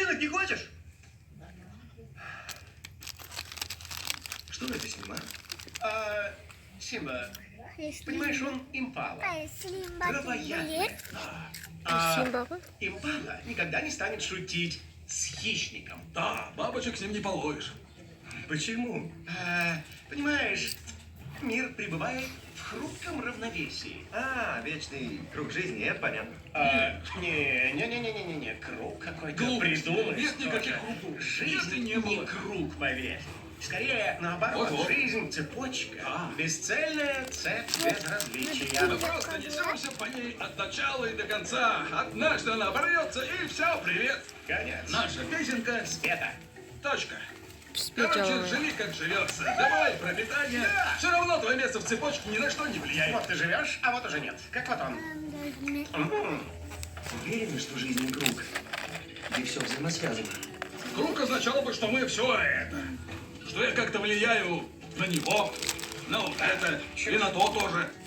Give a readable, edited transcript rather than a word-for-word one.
Ботинок не хочешь? Что это с ним, а? Симба, понимаешь, он импала. Травоядный. Симба. Импала никогда не станет шутить с хищником. Да, бабочек с ним не половишь. Почему? Понимаешь, мир пребывает в хрупком равновесии. Вечный круг жизни, это понятно. Не, круг какой-то Глупости. придумаешь. Нет никаких тоже. кругов. Жизнь Если не не было. круг, поверь. Скорее, наоборот, Вот-вот. жизнь цепочка. Да. Бесцельная цепь без различия. Мы просто несемся по ней от начала и до конца. Однажды она оборвется, и все, привет. Конец. Наша песенка, Света. точка. Спеть Короче, делала. живи как живется. Добывай пропитание. Да. Все равно твое место в цепочке ни на что не влияет. Вот ты живешь, а вот уже нет. Как вот он. Уверены, что жизнь не круг, где все взаимосвязано? Круг означало бы, что мы все это. Что я как-то влияю на него, на вот это и на то тоже.